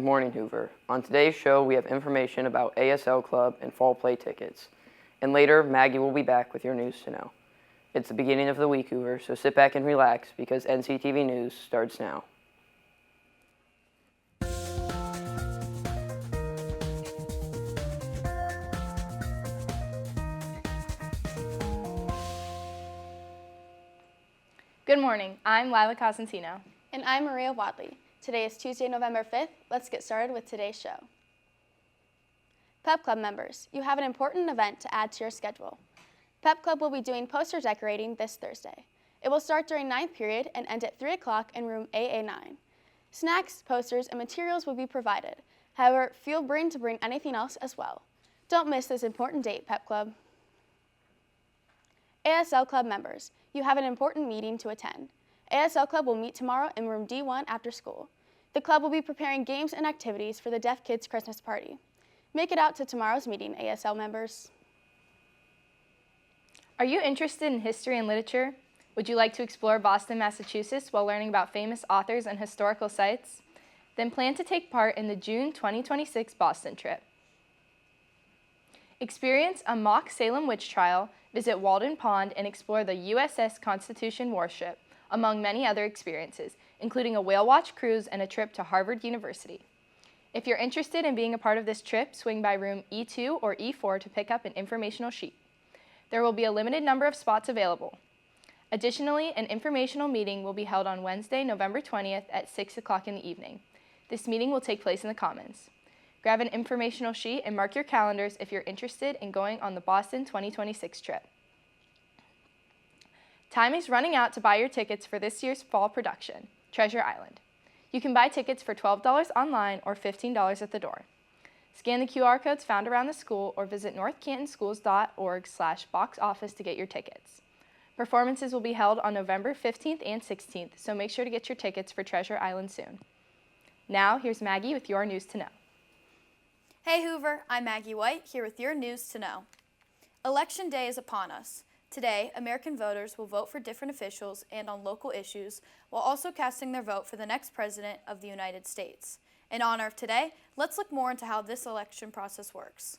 Good morning, Hoover. On today's show, we have information about ASL Club and fall play tickets. And later, Maggie will be back with your news to know. It's the beginning of the week, Hoover, so sit back and relax because NCtv News starts now. Good morning, I'm Lila Cosentino. And I'm Maria Wadley. Today is Tuesday, November 5th. Let's get started with today's show. Pep Club members, you have an important event to add to your schedule. Pep Club will be doing poster decorating this Thursday. It will start during 9th period and end at 3 o'clock in room AA9. Snacks, posters, and materials will be provided. However, feel free to bring anything else as well. Don't miss this important date, Pep Club. ASL Club members, you have an important meeting to attend. ASL Club will meet tomorrow in room D1 after school. The club will be preparing games and activities for the Deaf Kids Christmas party. Make it out to tomorrow's meeting, ASL members. Are you interested in history and literature? Would you like to explore Boston, Massachusetts while learning about famous authors and historical sites? Then plan to take part in the June 2026 Boston trip. Experience a mock Salem witch trial, visit Walden Pond, and explore the USS Constitution warship, among many other experiences, including a whale watch cruise and a trip to Harvard University. If you're interested in being a part of this trip, swing by room E2 or E4 to pick up an informational sheet. There will be a limited number of spots available. Additionally, an informational meeting will be held on Wednesday, November 20th at 6 o'clock in the evening. This meeting will take place in the Commons. Grab an informational sheet and mark your calendars if you're interested in going on the Boston 2026 trip. Time is running out to buy your tickets for this year's fall production, Treasure Island. You can buy tickets for $12 online or $15 at the door. Scan the QR codes found around the school or visit northcantonschools.org/box office to get your tickets. Performances will be held on November 15th and 16th, so make sure to get your tickets for Treasure Island soon. Now, here's Maggie with your news to know. Hey Hoover, I'm Maggie White, here with your news to know. Election day is upon us. Today, American voters will vote for different officials and on local issues, while also casting their vote for the next president of the United States. In honor of today, let's look more into how this election process works.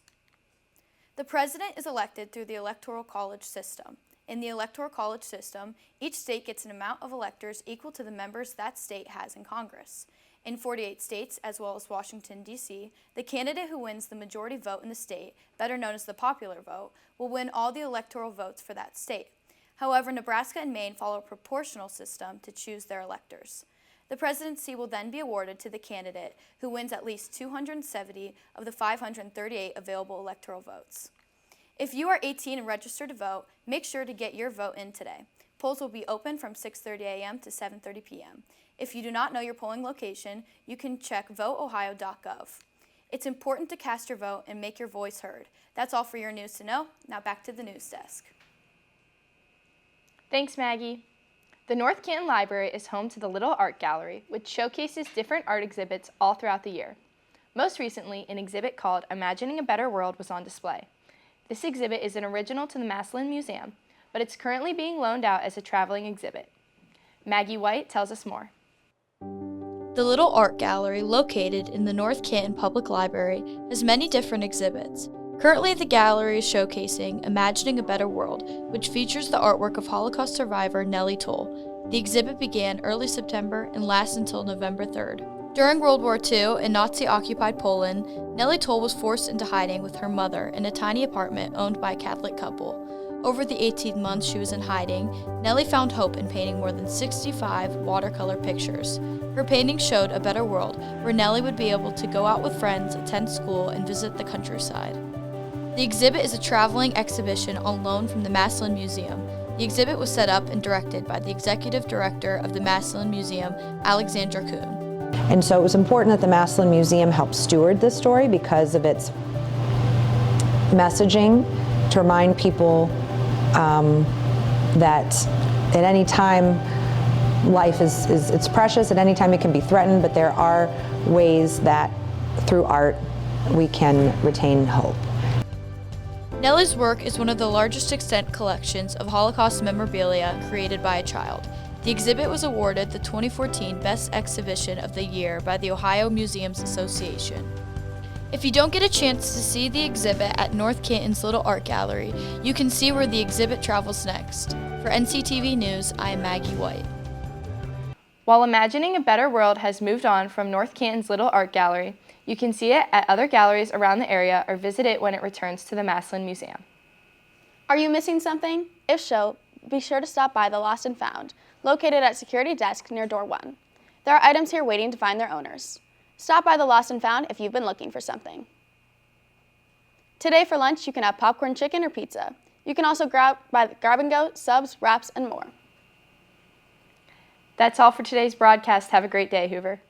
The president is elected through the Electoral College system. In the Electoral College system, each state gets an amount of electors equal to the members that state has in Congress. In 48 states, as well as Washington, D.C., the candidate who wins the majority vote in the state, better known as the popular vote, will win all the electoral votes for that state. However, Nebraska and Maine follow a proportional system to choose their electors. The presidency will then be awarded to the candidate who wins at least 270 of the 538 available electoral votes. If you are 18 and registered to vote, make sure to get your vote in today. Polls will be open from 6:30 a.m. to 7:30 p.m. If you do not know your polling location, you can check voteohio.gov. It's important to cast your vote and make your voice heard. That's all for your news to know. Now back to the news desk. Thanks, Maggie. The North Canton Library is home to the Little Art Gallery, which showcases different art exhibits all throughout the year. Most recently, an exhibit called Imagining a Better World was on display. This exhibit is an original to the Massillon Museum, but it's currently being loaned out as a traveling exhibit. Maggie White tells us more. The Little Art Gallery, located in the North Canton Public Library, has many different exhibits. Currently, the gallery is showcasing Imagining a Better World, which features the artwork of Holocaust survivor Nellie Toll. The exhibit began early September and lasts until November 3rd. During World War II in Nazi-occupied Poland, Nellie Toll was forced into hiding with her mother in a tiny apartment owned by a Catholic couple. Over the 18 months she was in hiding, Nellie found hope in painting more than 65 watercolor pictures. Her paintings showed a better world where Nellie would be able to go out with friends, attend school, and visit the countryside. The exhibit is a traveling exhibition on loan from the Massillon Museum. The exhibit was set up and directed by the executive director of the Massillon Museum, Alexandra Kuhn. And so it was important that the Massillon Museum helped steward this story because of its messaging to remind people that at any time life it's precious, at any time it can be threatened, but there are ways that through art we can retain hope. Nellie's work is one of the largest extant collections of Holocaust memorabilia created by a child. The exhibit was awarded the 2014 Best Exhibition of the Year by the Ohio Museums Association. If you don't get a chance to see the exhibit at North Canton's Little Art Gallery, you can see where the exhibit travels next. For NCtv News, I am Maggie White. While Imagining a Better World has moved on from North Canton's Little Art Gallery, you can see it at other galleries around the area or visit it when it returns to the Massillon Museum. Are you missing something? If so, be sure to stop by the Lost and Found, located at Security Desk near Door 1. There are items here waiting to find their owners. Stop by the Lost and Found if you've been looking for something. Today for lunch, you can have popcorn chicken or pizza. You can also grab and go, subs, wraps, and more. That's all for today's broadcast. Have a great day, Hoover.